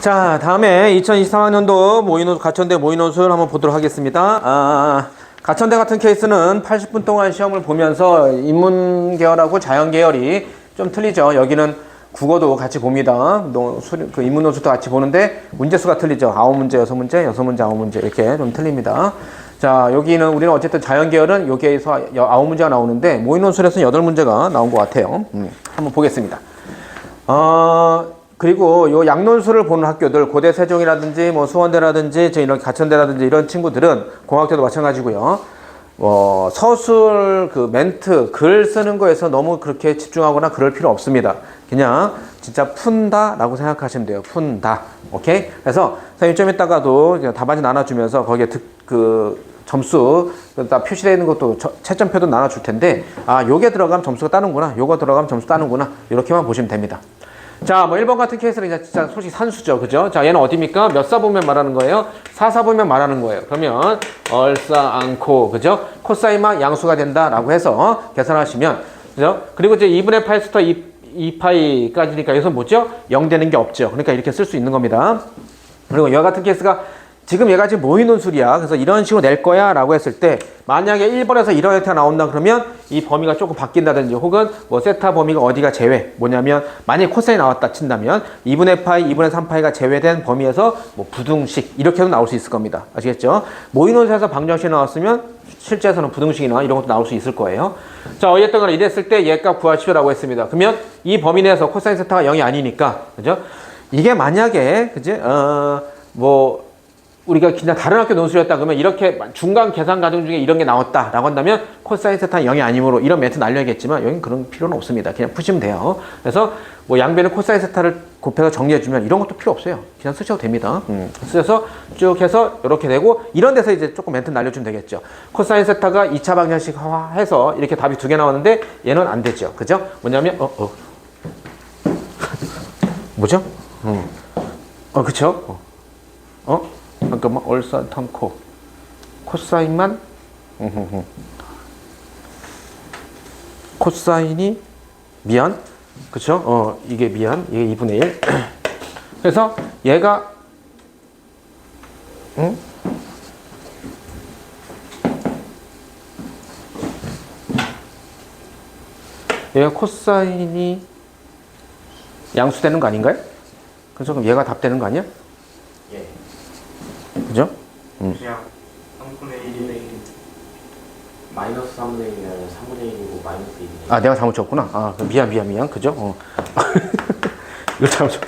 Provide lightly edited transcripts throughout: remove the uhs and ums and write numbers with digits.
자, 다음에 2023학년도 모의노수, 가천대 모의노수를 한번 보도록 하겠습니다. 가천대 같은 케이스는 80분 동안 시험을 보면서 인문계열하고 자연계열이 좀 틀리죠. 여기는 국어도 같이 봅니다. 그 인문노수도 같이 보는데 문제수가 틀리죠. 9문제, 6문제, 6문제, 9문제 이렇게 좀 틀립니다. 자, 여기는 우리는 어쨌든 자연계열은 여기에서 9문제가 나오는데 모의노수에서는 8문제가 나온 것 같아요. 한번 보겠습니다. 그리고 요 양론수를 보는 학교들, 고대 세종이라든지 뭐 수원대라든지 이런 가천대라든지 이런 친구들은 공학대도 마찬가지고요. 서술 그 멘트 글 쓰는 거에서 너무 그렇게 집중하거나 그럴 필요 없습니다. 그냥 진짜 푼다라고 생각하시면 돼요. 푼다. 오케이? 그래서 선생님 좀 이따가도 답안지 나눠주면서 거기에 점수 다 표시되어 있는 것도 채점표도 나눠줄 텐데 요게 들어가면 점수가 따는구나, 요거 들어가면 점수 따는구나, 이렇게만 보시면 됩니다. 자, 뭐 1번 같은 케이스는 이제 진짜 솔직히 산수죠. 그죠? 자, 얘는 어디입니까? 몇 사 보면 말하는 거예요? 4사 보면 말하는 거예요. 그러면 얼싸 않고, 그죠? 코사인만 양수가 된다라고 해서 계산하시면, 그죠? 그리고 이제 2분의 8부터 2파이까지니까 여기서 뭐죠? 0 되는 게 없죠. 그러니까 이렇게 쓸 수 있는 겁니다. 그리고 여 같은 케이스가 지금 얘가 지금 모의논술이야. 그래서 이런 식으로 낼 거야 라고 했을 때 만약에 1번에서 이런 형태가 나온다 그러면 이 범위가 조금 바뀐다든지 혹은 뭐 세타 범위가 어디가 제외, 뭐냐면 만약에 코사인이 나왔다 친다면 2분의 파이, 2분의 3파이가 제외된 범위에서 뭐 부등식 이렇게도 나올 수 있을 겁니다. 아시겠죠? 모의논술에서 방정식이 나왔으면 실제에서는 부등식이나 이런 것도 나올 수 있을 거예요. 자, 어쨌든 간에 이랬을 때 얘값 구하십시오라고 했습니다. 그러면 이 범위 내에서 코사인 세타가 0이 아니니까, 그죠? 이게 만약에, 그지? 우리가 그냥 다른 학교 논술이었다 그러면 이렇게 중간 계산 과정 중에 이런 게 나왔다라고 한다면 코사인 세타는 0이 아니므로 이런 멘트 날려야겠지만 여기는 그런 필요는 없습니다. 그냥 푸시면 돼요. 그래서 뭐 양변의 코사인 세타를 곱해서 정리해주면 이런 것도 필요 없어요. 그냥 쓰셔도 됩니다. 쓰셔서 쭉 해서 이렇게 되고 이런 데서 이제 조금 멘트 날려주면 되겠죠. 코사인 세타가 2차 방정식 해서 이렇게 답이 2개 나왔는데 얘는 안 되죠. 그죠? 뭐냐면 뭐죠? 그쵸? 잠깐만, 얼싸탄코 코사인만 코사인이 미안, 그쵸? 이게 미안, 이게 2분의 1 그래서 얘가 얘가 코사인이 양수되는 거 아닌가요? 그래서 그럼 얘가 답 되는 거 아니야? 예. 그죠? 그냥 3분의 1이 마이너스 3분의 1이면 3분의 1이고 마이너스 1이네. 내가 잘못 쳤구나. 미안. 그죠? 이거 잘못 쳤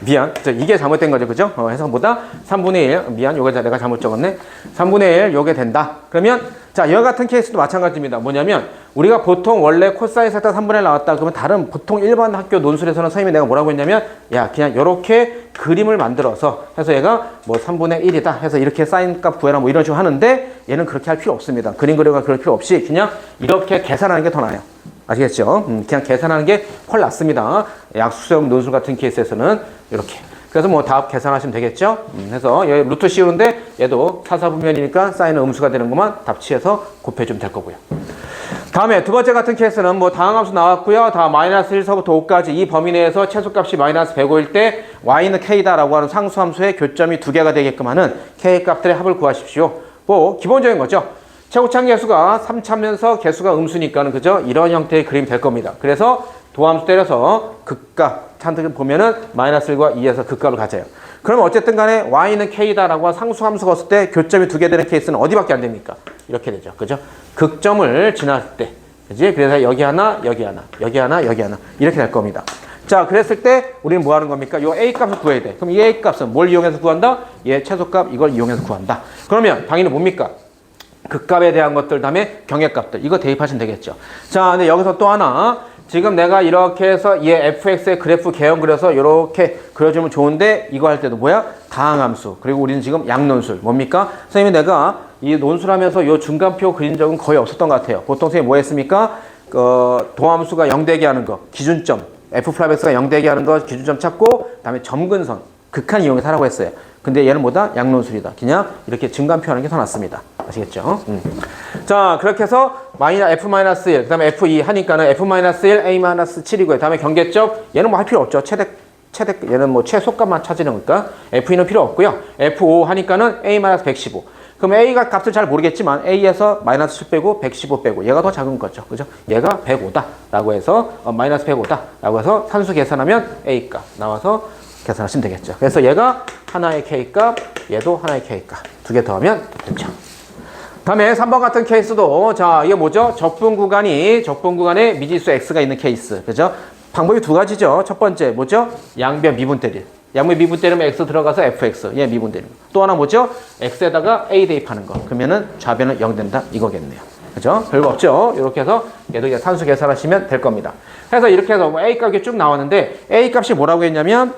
미안. 이게 잘못된 거죠. 그죠? 해석보다 3분의 1. 미안. 요거 내가 잘못 적었네. 3분의 1 요게 된다. 그러면 자, 이와 같은 케이스도 마찬가지입니다. 뭐냐면 우리가 보통 원래 코사인 세타 3분의 1 나왔다 그러면 다른 보통 일반 학교 논술에서는 선생님이 내가 뭐라고 했냐면 그냥 요렇게 그림을 만들어서 해서 얘가 뭐 3분의 1이다 해서 이렇게 사인 값 구해라 뭐 이런 식으로 하는데 얘는 그렇게 할 필요 없습니다. 그림 그려가 그럴 필요 없이 그냥 이렇게 계산하는 게 더 나아요. 아시겠죠? 그냥 계산하는 게 훨 낫습니다. 약수형 논술 같은 케이스에서는 이렇게. 그래서 뭐 답 계산하시면 되겠죠? 그래서 얘 루트 씌우는데 얘도 사사분면이니까 사인은 음수가 되는 것만 답치해서 곱해주면 될 거고요. 다음에 두 번째 같은 케이스는 뭐 다항함수 나왔고요. 다 마이너스 1서부터 5까지 이 범위 내에서 최소값이 마이너스 105일 때 y는 k다라고 하는 상수함수의 교점이 2개가 되게끔 하는 k 값들의 합을 구하십시오. 뭐 기본적인 거죠. 최고참 개수가 3차면서 개수가 음수니까는 그죠? 이런 형태의 그림이 될 겁니다. 그래서 도함수 때려서 극값 찬득을 보면은 마이너스 1과 2에서 극값을 가져요. 그러면 어쨌든 간에 y는 k다라고 상수함수가 없을 때 교점이 2개 되는 케이스는 어디밖에 안 됩니까? 이렇게 되죠. 그죠? 극점을 지났을 때. 그지? 그래서 여기 하나, 여기 하나, 여기 하나, 여기 하나. 이렇게 될 겁니다. 자, 그랬을 때 우리는 뭐 하는 겁니까? 요 a 값을 구해야 돼. 그럼 이 a 값은 뭘 이용해서 구한다? 얘 최소값 이걸 이용해서 구한다. 그러면 당연히 뭡니까? 극값에 대한 것들 다음에 경액값들 이거 대입하시면 되겠죠. 자, 근데 여기서 또 하나 지금 내가 이렇게 해서 얘 fx의 그래프 개형 그려서 이렇게 그려주면 좋은데 이거 할 때도 뭐야? 다항함수. 그리고 우리는 지금 양논술. 뭡니까? 선생님이 내가 이 논술하면서 요 중간표 그린 적은 거의 없었던 것 같아요. 보통 선생님이 뭐 했습니까? 도함수가 0되게 하는 거, 기준점. f+x가 0되게 하는 거, 기준점 찾고 그다음에 점근선, 극한 이용해서 하라고 했어요. 근데 얘는 뭐다? 양논술이다. 그냥 이렇게 증간표하는 게 더 낫습니다. 아시겠죠? 자, 그렇게 해서 f-1, 그 다음에 f2 하니까는 f-1, a-7이고요. 다음에 경계적, 얘는 뭐 할 필요 없죠. 최대 얘는 뭐 최소값만 찾으는 거니까 F2는 필요 없고요. F5 하니까는 A-115. 그럼 A가 값을 잘 모르겠지만 A에서 마이너스 7 빼고 115 빼고 얘가 더 작은 거죠. 그죠? 얘가 105다 라고 해서 마이너스 105다 라고 해서 산수 계산하면 A 값 나와서 계산하시면 되겠죠. 그래서 얘가 하나의 K 값, 얘도 하나의 K 값. 두 개 더하면 됐죠. 다음에 3번 같은 케이스도 자 이게 뭐죠? 적분 구간에 미지수 X가 있는 케이스. 그죠? 방법이 두 가지죠. 첫 번째 뭐죠? 양변 미분 때릴. 양변 미분 때리면 X 들어가서 FX. 얘 미분 때리는 거. 또 하나 뭐죠? X에다가 A 대입하는 거. 그러면은 좌변은 0 된다. 이거겠네요. 그죠? 별거 없죠? 이렇게 해서 얘도 이제 산수 계산하시면 될 겁니다. 그래서 이렇게 해서 뭐 A 값이 쭉 나왔는데 A 값이 뭐라고 했냐면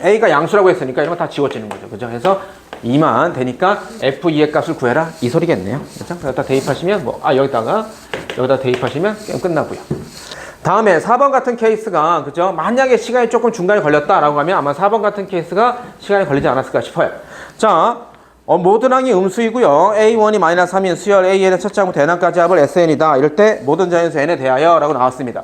A가 양수라고 했으니까 이런 거 다 지워지는 거죠. 그죠? 그래서 2만 되니까 F2의 값을 구해라. 이 소리겠네요. 그죠? 여기다 대입하시면 여기다 대입하시면 게임 끝나고요. 다음에 4번 같은 케이스가 그죠? 만약에 시간이 조금 중간에 걸렸다라고 하면 아마 4번 같은 케이스가 시간이 걸리지 않았을까 싶어요. 자, 모든 항이 음수이고요. A1이 마이너스 3인 수열 AN의 첫째 항부터 n항까지 합을 SN이다. 이럴 때 모든 자연수 n에 대하여 라고 나왔습니다.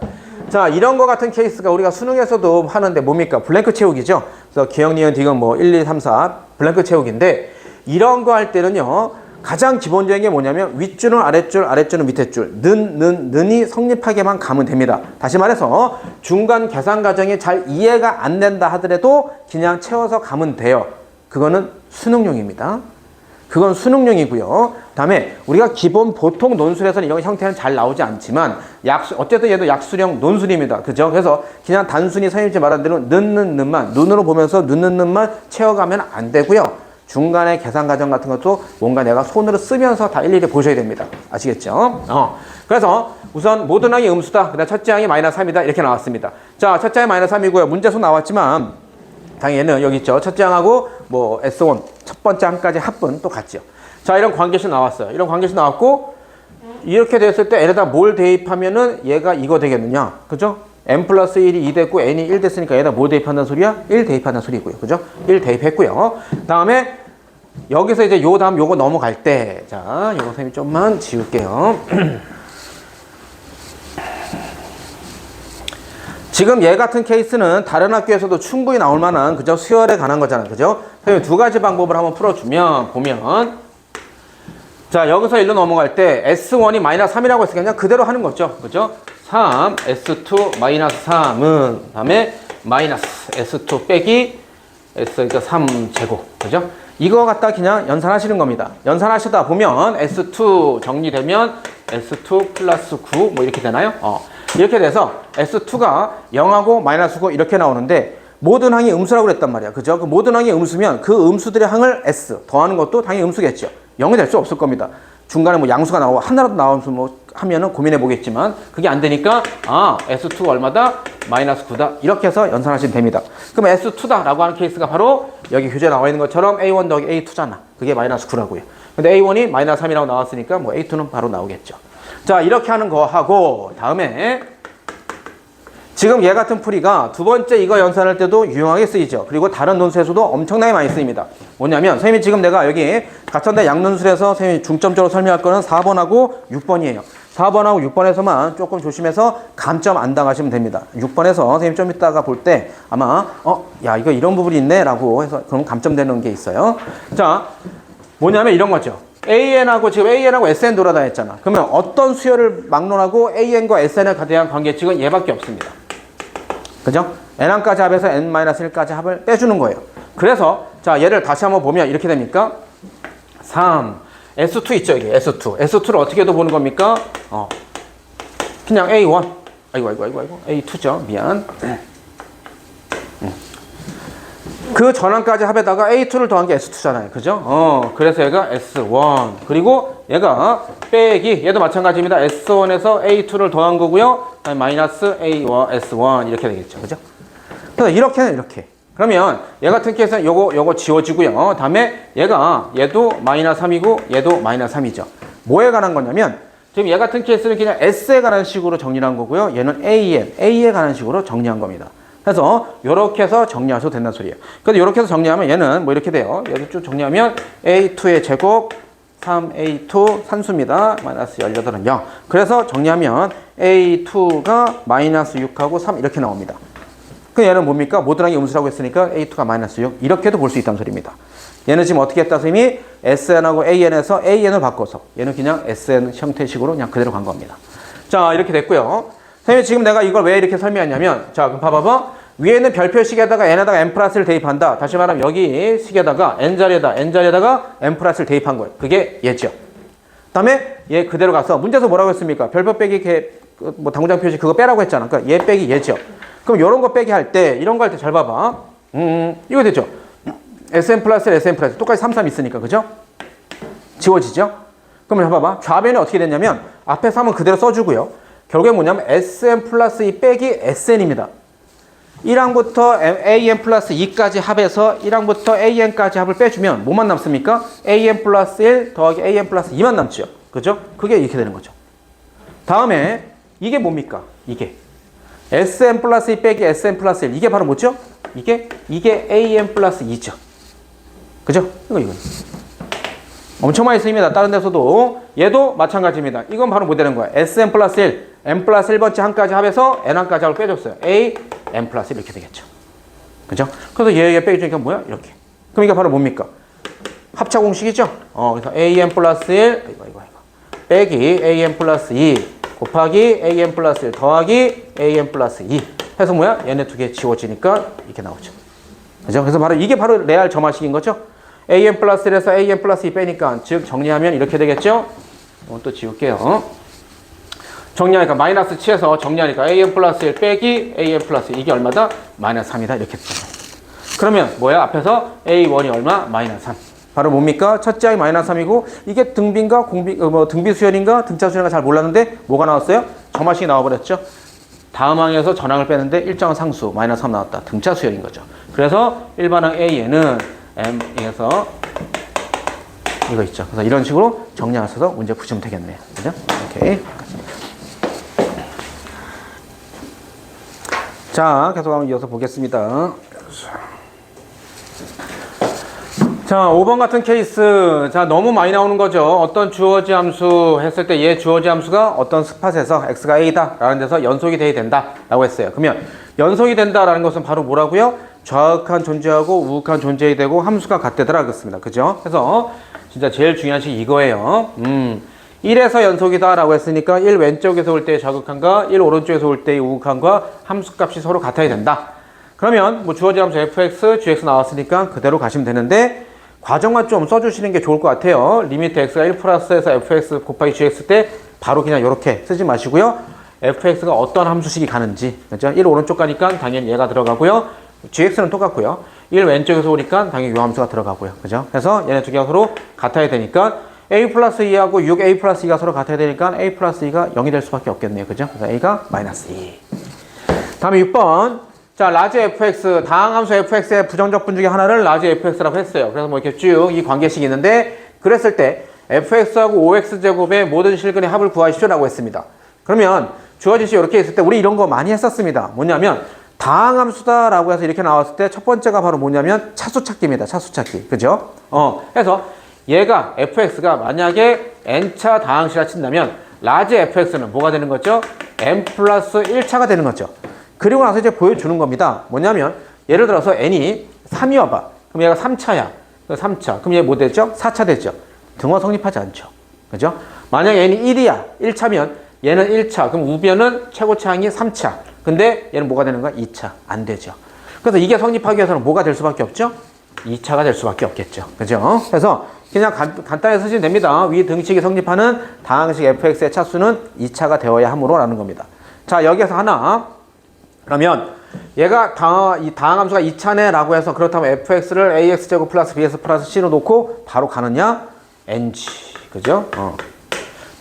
자, 이런 거 같은 케이스가 우리가 수능에서도 하는데 뭡니까? 블랭크 채우기죠. 그래서 기억, 니은, 디귿 뭐 1, 2, 3, 4 블랭크 채우기인데 이런 거 할 때는요. 가장 기본적인 게 뭐냐면 윗줄은 아랫줄, 아랫줄은 밑에 줄. 는이 성립하게만 가면 됩니다. 다시 말해서 중간 계산 과정이 잘 이해가 안 된다 하더라도 그냥 채워서 가면 돼요. 그거는 수능용입니다. 그건 수능용이고요. 다음에 우리가 기본 보통 논술에서는 이런 형태는 잘 나오지 않지만 어쨌든 얘도 약수령 논술입니다. 그죠? 그래서 그냥 단순히 선생님이 말한 대로 는만 눈으로 보면서 는만 채워가면 안 되고요. 중간에 계산 과정 같은 것도 뭔가 내가 손으로 쓰면서 다 일일이 보셔야 됩니다. 아시겠죠? 그래서 우선 모든 항이 음수다. 그다음 첫째 항이 마이너스 3이다. 이렇게 나왔습니다. 자, 첫째 항이 마이너스 3이고요. 문제수 나왔지만 당연히 여기 있죠. 첫째 항하고 뭐 S1 첫 번째 항까지 합분 또 같죠. 자, 이런 관계식 나왔어요. 이런 관계식 나왔고 이렇게 됐을 때 n에다 뭘 대입하면은 얘가 이거 되겠느냐. 그죠? n 플러스 1이 2 됐고 n이 1 됐으니까 얘다 뭐 대입한다는 소리야? 1 대입한다는 소리고요. 그죠? 1 대입했고요. 다음에 여기서 이제 요 다음 요거 넘어갈 때 자, 요거 선생님이 좀만 지울게요. 지금 얘 같은 케이스는 다른 학교에서도 충분히 나올 만한 그죠? 수열에 관한 거잖아요. 그죠? 선생님 두 가지 방법을 한번 풀어주면 보면 자, 여기서 일로 넘어갈 때 S1이 마이너스 3이라고 했으니까 그냥 그대로 하는 거죠. 그죠? 3, S2 마이너스 3은 다음에 마이너스 S2 빼기 S 그러니까 3제곱. 그죠? 이거 갖다 그냥 연산하시는 겁니다. 연산하시다 보면 S2 정리되면 S2 플러스 9 뭐 이렇게 되나요? 이렇게 돼서 S2가 0하고 마이너스 9 이렇게 나오는데 모든 항이 음수라고 그랬단 말이야. 그죠? 그 모든 항이 음수면 그 음수들의 항을 S 더하는 것도 당연히 음수겠죠. 0이 될 수 없을 겁니다. 중간에 뭐 양수가 나오고 하나라도 나오면서 뭐 하면은 고민해 보겠지만 그게 안 되니까 S2가 얼마다? 마이너스 9다. 이렇게 해서 연산하시면 됩니다. 그럼 S2다 라고 하는 케이스가 바로 여기 교재에 나와 있는 것처럼 A1 더하기 A2잖아. 그게 마이너스 9라고요. 근데 A1이 마이너스 3이라고 나왔으니까 뭐 A2는 바로 나오겠죠. 자, 이렇게 하는 거 하고 다음에 지금 얘 같은 풀이가 두 번째 이거 연산할 때도 유용하게 쓰이죠. 그리고 다른 논술에서도 엄청나게 많이 쓰입니다. 뭐냐면 선생님이 지금 내가 여기 가천대 양논술에서 선생님이 중점적으로 설명할 거는 4번하고 6번이에요. 4번하고 6번에서만 조금 조심해서 감점 안 당하시면 됩니다. 6번에서 선생님 좀 이따가 볼 때 아마 야 이거 이런 부분이 있네 라고 해서 그럼 감점되는 게 있어요. 자, 뭐냐면 이런 거죠. AN하고 지금 AN하고 SN 돌아다녔잖아. 그러면 어떤 수열을 막론하고 AN과 SN에 대한 관계칙은 얘밖에 없습니다. 그죠? N1까지 합해서 N-1까지 합을 빼주는 거예요. 그래서 자, 얘를 다시 한번 보면 이렇게 됩니까? 3 S2 있죠, 이게 S2. S2를 어떻게 도 보는 겁니까? 그냥 A1. 아이고. A2죠. 미안. 그 전항까지 합에다가 A2를 더한 게 S2잖아요. 그죠? 그래서 얘가 S1. 그리고 얘가 빼기, 얘도 마찬가지입니다. S1에서 A2를 더한 거고요. 마이너스 A1, S1 이렇게 되겠죠. 그죠? 그래서 이렇게는 이렇게. 그러면 얘 같은 케이스는 요거 지워지고요. 다음에 얘도 마이너스 3이고 얘도 마이너스 3이죠. 뭐에 관한 거냐면 지금 얘 같은 케이스는 그냥 S에 관한 식으로 정리한 거고요. 얘는 A에 관한 식으로 정리한 겁니다. 그래서 요렇게 해서 정리하셔도 된다는 소리예요. 그래서 요렇게 해서 정리하면 얘는 뭐 이렇게 돼요. 얘도 쭉 정리하면 A2의 제곱 3A2 산수입니다. 마이너스 18은 0. 그래서 정리하면 A2가 마이너스 6하고 3 이렇게 나옵니다. 그 얘는 뭡니까? 모든 항이 음수라고 했으니까 A2가 마이너스 6. 이렇게도 볼 수 있다는 소리입니다. 얘는 지금 어떻게 했다 선생님이 SN하고 AN에서 AN을 바꿔서 얘는 그냥 SN 형태식으로 그냥 그대로 간 겁니다. 자, 이렇게 됐고요. 선생님 지금 내가 이걸 왜 이렇게 설명했냐면, 자, 그럼 봐봐봐. 위에는 별표식에다가 n에다가 n 플러스를 대입한다. 다시 말하면 여기 식에다가 n자리에다가 n 플러스를 대입한 거예요. 그게 얘죠. 그다음에 얘 그대로 가서 문제에서 뭐라고 했습니까? 별표 빼기 뭐 당구장 표시 그거 빼라고 했잖아. 그러니까 얘 빼기 얘죠. 그럼 이런 거 빼기 할 때, 이런 거 할 때 잘 봐봐. 이거 됐죠? sn 플러스 똑같이 3, 3 있으니까, 그죠? 지워지죠? 그러면 봐봐. 좌변이 어떻게 됐냐면 앞에 3은 그대로 써주고요. 결국에 뭐냐면 sn 플러스 2 빼기 sn입니다. 1항부터 an 플러스 2까지 합해서 1항부터 an까지 합을 빼주면 뭐만 남습니까? an 플러스 1 더하기 an 플러스 2만 남죠. 그죠? 그게 이렇게 되는 거죠. 다음에 이게 뭡니까? 이게 sn 플러스 2 빼기 sn 플러스 1. 이게 바로 뭐죠? 이게 an 플러스 2죠. 그죠? 이거. 엄청 많이 쓰입니다. 다른 데서도. 얘도 마찬가지입니다. 이건 바로 뭐 되는 거야? sn 플러스 1, n 플러스 1번째 항까지 합해서 n 항까지 합을 빼줬어요. a, n 플러스 1 이렇게 되겠죠. 그죠? 그래서 얘 빼주니까 뭐야? 이렇게. 그럼 이게 바로 뭡니까? 합차 공식이죠? 그래서 an 플러스 1, 이거. 빼기 an 플러스 2 곱하기 an 플러스 1 더하기 an 플러스 2 해서 뭐야? 얘네 두 개 지워지니까 이렇게 나오죠. 그죠? 그래서 바로 이게 바로 레알 점화식인 거죠? an 플러스 1에서 an 플러스 2 빼니까 즉 정리하면 이렇게 되겠죠? 또 지울게요. 정리하니까 마이너스 7에서 정리하니까 an 플러스 1 빼기 an 플러스 2 이게 얼마다? 마이너스 3이다 이렇게 되죠. 그러면 뭐야? 앞에서 a1이 얼마? 마이너스 3. 바로 뭡니까? 첫째 항이 마이너스 3이고 이게 등비인가 등비수열인가 등차수열인가 잘 몰랐는데 뭐가 나왔어요? 점화식이 나와버렸죠. 다음 항에서 전항을 빼는데 일정한 상수 마이너스 3 나왔다. 등차수열인 거죠. 그래서 일반항 A에는 M에서 이거 있죠. 그래서 이런 식으로 정리하셔서 문제 푸시면 되겠네요. 그죠? 오케이. 자, 계속 한번 이어서 보겠습니다. 자, 5번 같은 케이스. 자, 너무 많이 나오는 거죠. 어떤 주어지 함수 했을 때 얘 주어지 함수가 어떤 스팟에서 x가 a다 라는 데서 연속이 돼야 된다 라고 했어요. 그러면 연속이 된다라는 것은 바로 뭐라고요? 좌극한 존재하고 우극한 존재이 되고 함수가 같대더라 그랬습니다. 그죠? 그래서 진짜 제일 중요한 식이 이거예요. 1에서 연속이다 라고 했으니까 1 왼쪽에서 올 때의 좌극한과 1 오른쪽에서 올 때의 우극한과 함수값이 서로 같아야 된다. 그러면 뭐 주어지 함수 fx, gx 나왔으니까 그대로 가시면 되는데 과정만 좀 써주시는 게 좋을 것 같아요. 리미트 x가 1 플러스에서 fx 곱하기 gx 때 바로 그냥 이렇게 쓰지 마시고요. fx가 어떤 함수식이 가는지, 그죠? 1 오른쪽 가니까 당연히 얘가 들어가고요. gx는 똑같고요. 1 왼쪽에서 오니까 당연히 요 함수가 들어가고요. 그죠? 그래서 얘네 두 개가 서로 같아야 되니까 a 플러스 2하고 6a 플러스 2가 서로 같아야 되니까 a 플러스 2가 0이 될 수밖에 없겠네요. 그죠? 그래서 a가 마이너스 2. 다음에 6번. 자, 라지 fx, 다항함수 fx의 부정적 분 중에 하나를 라지 fx라고 했어요. 그래서 뭐 이렇게 쭉 이 관계식이 있는데, 그랬을 때 fx하고 5x제곱의 모든 실근의 합을 구하십시오라고 했습니다. 그러면 주어진 식 이렇게 있을 때 우리 이런 거 많이 했었습니다. 뭐냐면 다항함수다라고 해서 이렇게 나왔을 때 첫 번째가 바로 뭐냐면 차수 찾기입니다. 차수 찾기. 그죠? 그래서 얘가 fx가 만약에 n차 다항식이라 친다면 라지 fx는 뭐가 되는 거죠? n 플러스 1차가 되는 거죠. 그리고 나서 이제 보여주는 겁니다. 뭐냐면 예를 들어서 n이 3이어봐. 그럼 얘가 3차야. 3차. 그럼 얘 뭐 되죠? 4차 되죠. 등호 성립하지 않죠. 그죠? 만약에 n이 1이야. 1차면 얘는 1차. 그럼 우변은 최고차항이 3차. 근데 얘는 뭐가 되는 거야? 2차. 안 되죠. 그래서 이게 성립하기 위해서는 뭐가 될 수밖에 없죠? 2차가 될 수밖에 없겠죠. 그죠? 그래서 그냥 간단히 쓰시면 됩니다. 위 등식이 성립하는 다항식 fx의 차수는 2차가 되어야 하므로 라는 겁니다. 자, 여기에서 하나. 그러면 얘가 이 다항함수가 2차네 라고 해서 그렇다면 fx를 ax제곱 플러스 bs 플러스 c로 놓고 바로 가느냐? ng. 그죠?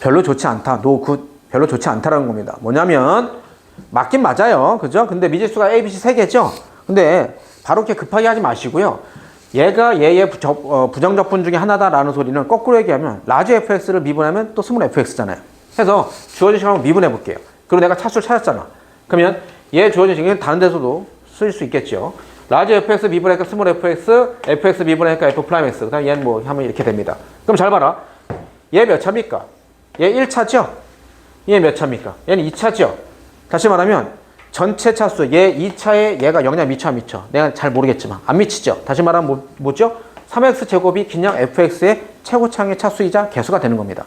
별로 좋지 않다. no good. 별로 좋지 않다라는 겁니다. 뭐냐면 맞긴 맞아요. 그죠? 근데 미지수가 a, b, c 3개죠? 근데 바로 이렇게 급하게 하지 마시고요. 얘가 얘의 부정적 분 중에 하나다라는 소리는 거꾸로 얘기하면 라지 fx를 미분하면 또 스몰 fx잖아요. 해서 주어진 식을 한번 미분해 볼게요. 그리고 내가 차수를 찾았잖아. 그러면 얘 주어진 식은 다른 데서도 쓸 수 있겠죠. 라지 fx 미분하니까 스몰 fx, fx 미분하니까 f 프라임 x. 그 다음 얘는 뭐 하면 이렇게 됩니다. 그럼 잘 봐라. 얘 몇 차입니까? 얘 1차죠? 얘 몇 차입니까? 얘는 2차죠? 다시 말하면 전체 차수 얘 2차에 얘가 영향 미쳐 안 미쳐? 내가 잘 모르겠지만 안 미치죠. 다시 말하면 뭐죠? 3x 제곱이 그냥 fx의 최고차항의 차수이자 개수가 되는 겁니다.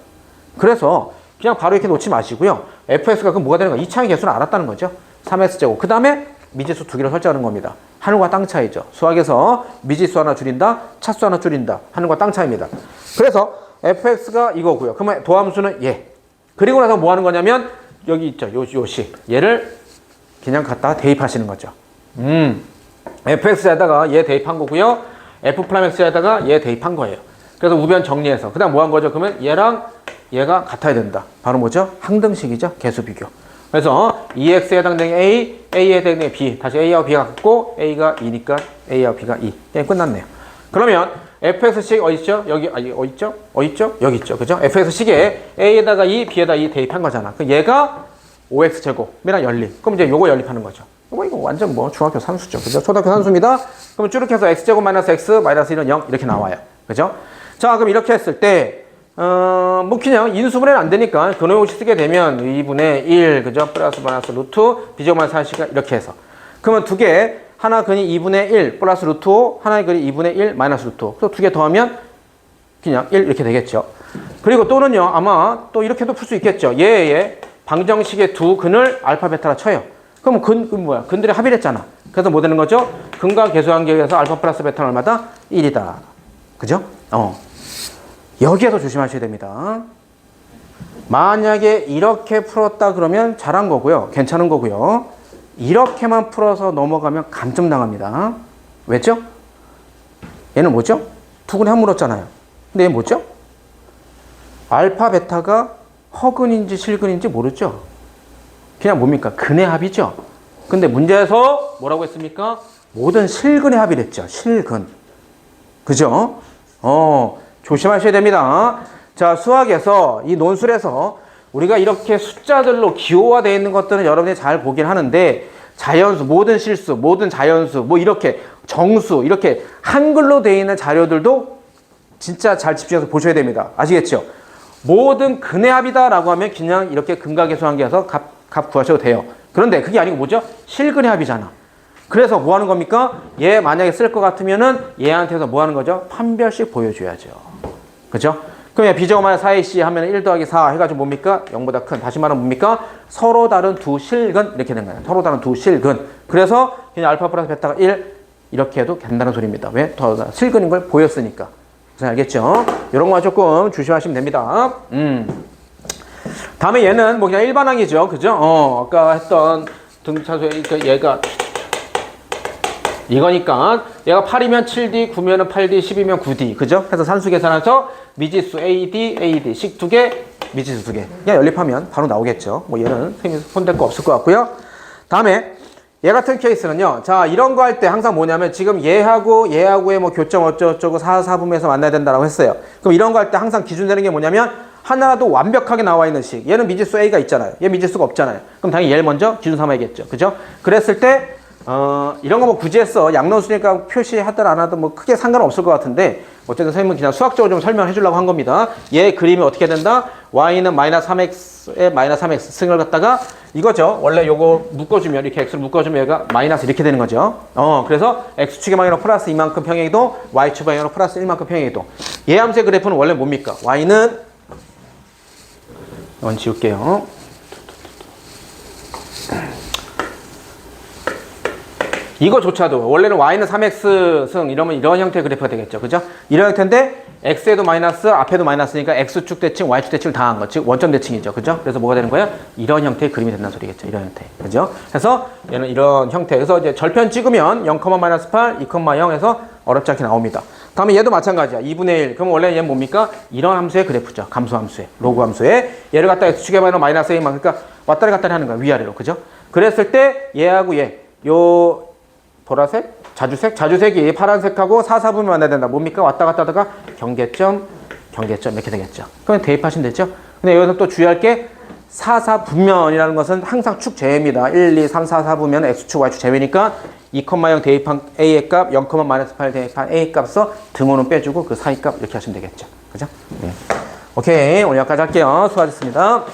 그래서 그냥 바로 이렇게 놓지 마시고요. fx가 그럼 뭐가 되는 거야? 2차의 개수를 알았다는 거죠. 3x 제곱. 그 다음에 미지수 두 개를 설정하는 겁니다. 하늘과 땅 차이죠. 수학에서 미지수 하나 줄인다, 차수 하나 줄인다. 하늘과 땅 차이입니다. 그래서 fx가 이거고요. 그러면 도함수는 얘. 그리고 나서 뭐 하는 거냐면 여기 있죠. 요시. 얘를 그냥 갖다가 대입하시는 거죠. fx에다가 얘 대입한 거고요. f'x에다가 얘 대입한 거예요. 그래서 우변 정리해서 그 다음 뭐 한 거죠? 그러면 얘랑 얘가 같아야 된다. 바로 뭐죠? 항등식이죠. 개수 비교. 그래서 2x에 해당되는 a, a에 해당되는 b. 다시 a하고 b가 같고 a가 2니까 a하고 b가 2. 게임 끝났네요. 그러면 fx식 어디 있죠? 여기 어디 있죠? 어디 있죠? 여기 있죠. 그죠? fx식에 a에다가 2, b에다 2 대입한 거잖아. 그 얘가 5x 제곱이랑 연립. 그럼 이제 요거 연립하는 거죠. 이거 완전 뭐 중학교 산수죠. 그죠? 초등학교 산수입니다. 그럼 쭉 해서 x제곱 마이너스 x 마이너스 1은 0 이렇게 나와요. 그죠? 자, 그럼 이렇게 했을 때 뭐 그냥 인수분해는 안 되니까 근호형식 쓰게 되면 2분의 1, 그죠? 플러스 마이너스 루트, 비제곱 마이너스 4가 이렇게 해서. 그러면 두 개, 하나 근이 2분의 1 플러스 루트 5, 하나의 근이 2분의 1 마이너스 루트 5. 그래서 두 개 더하면 그냥 1 이렇게 되겠죠. 그리고 또는요, 아마 또 이렇게도 풀 수 있겠죠. 얘의 방정식의 두 근을 알파, 베타라 쳐요. 그럼 근들이 합의했잖아. 그래서 뭐 되는 거죠? 근과 개수 관계에서 알파 플러스 베타는 얼마다? 1이다. 그죠? 여기에서 조심하셔야 됩니다. 만약에 이렇게 풀었다 그러면 잘한 거고요. 괜찮은 거고요. 이렇게만 풀어서 넘어가면 감점 당합니다. 왜죠? 얘는 뭐죠? 투근이 한 물었잖아요. 근데 얘 뭐죠? 알파, 베타가 허근인지 실근인지 모르죠? 그냥 뭡니까? 근의 합이죠? 근데 문제에서 뭐라고 했습니까? 모든 실근의 합이랬죠. 실근. 그죠? 조심하셔야 됩니다. 자, 수학에서 이 논술에서 우리가 이렇게 숫자들로 기호화되어 있는 것들은 여러분이 잘 보긴 하는데 자연수, 모든 실수, 모든 자연수, 뭐 이렇게 정수, 이렇게 한글로 되어 있는 자료들도 진짜 잘 집중해서 보셔야 됩니다. 아시겠죠? 모든 근의 합이다라고 하면 그냥 이렇게 근과 계수 관계에서 값 구하셔도 돼요. 그런데 그게 아니고 뭐죠? 실근의 합이잖아. 그래서 뭐 하는 겁니까? 얘 만약에 쓸 것 같으면은 얘한테서 뭐 하는 거죠? 판별식 보여줘야죠. 그죠? 그럼 비제곱 마이너스 4ac 하면 1 더하기 4 해가지고 뭡니까? 0보다 큰. 다시 말하면 뭡니까? 서로 다른 두 실근 이렇게 된 거예요. 서로 다른 두 실근. 그래서 그냥 알파 플러스 베타가 1 이렇게 해도 된다는 소리입니다. 왜? 더 실근인 걸 보였으니까. 그래서 알겠죠? 이런 거 조금 조심하시면 됩니다. 다음에 얘는 뭐 그냥 일반항이죠. 그죠? 아까 했던 등차수의 얘가 이거니까 얘가 8이면 7D, 9면은 8D, 10이면 9D. 그죠? 그래서 산수 계산해서 미지수 AD 식 두 개, 미지수 두 개. 그냥 연립하면 바로 나오겠죠. 뭐 얘는 선생님 손댈 거 없을 것 같고요. 다음에 얘 같은 케이스는요. 자, 이런 거 할 때 항상 뭐냐면 지금 얘하고의 뭐 교점 어쩌고저쩌고 4분면에서 만나야 된다라고 했어요. 그럼 이런 거 할 때 항상 기준 되는 게 뭐냐면 하나라도 완벽하게 나와 있는 식. 얘는 미지수 A가 있잖아요. 얘 미지수가 없잖아요. 그럼 당연히 얘를 먼저 기준 삼아야겠죠. 그죠? 그랬을 때 이런 거 뭐 굳이 했어. 양론수니까 표시하든 안 하든 뭐 크게 상관없을 것 같은데 어쨌든 선생님은 그냥 수학적으로 좀 설명해 주려고 한 겁니다. 얘 그림이 어떻게 된다? y는 마이너스 3x에 마이너스 3x 승을 갖다가 이거죠. 원래 요거 묶어주면 이렇게 x를 묶어주면 얘가 마이너스 이렇게 되는 거죠. 그래서 x축의 방향으로 플러스 이만큼 평행이동, y축 방향으로 플러스 1만큼 평행이동. 얘 함수의 그래프는 원래 뭡니까? y는 이건 지울게요. 이거조차도 원래는 y는 3x 승 이러면 이런 형태의 그래프가 되겠죠. 그죠? 이런 형태인데 x에도 마이너스 앞에도 마이너스니까 x축 대칭 y축 대칭을 당한 거. 즉 원점 대칭이죠. 그죠? 그래서 뭐가 되는 거예요? 이런 형태의 그림이 된다는 소리겠죠. 이런 형태. 그죠? 그래서 얘는 이런 형태. 그래서 이제 절편 찍으면 0, 마이너스 8, 2,0 해서 어렵지 않게 나옵니다. 다음에 얘도 마찬가지야. 2분의 1. 그럼 원래 얘는 뭡니까? 이런 함수의 그래프죠. 감소 함수의. 로그 함수의. 얘를 갖다 x축에 마이너스 a만. 그러니까 왔다리 갔다리 하는 거야. 위아래로. 그죠? 그랬을 때 얘하고 얘. 보라색? 자주색이 파란색하고 4, 4분면 만나야 된다. 뭡니까? 왔다 갔다 하다가 경계점 이렇게 되겠죠. 그럼 대입하시면 되죠. 근데 여기서 또 주의할 게 4, 4분면이라는 것은 항상 축 제외입니다. 1, 2, 3, 4, 4분면 x축, y축 제외니까 2,0 대입한 a의 값, 0, 마이너스 8 대입한 a의 값서 등호는 빼주고 그 사이 값 이렇게 하시면 되겠죠. 그죠? 네. 오케이. 오늘 여기까지 할게요. 수고하셨습니다.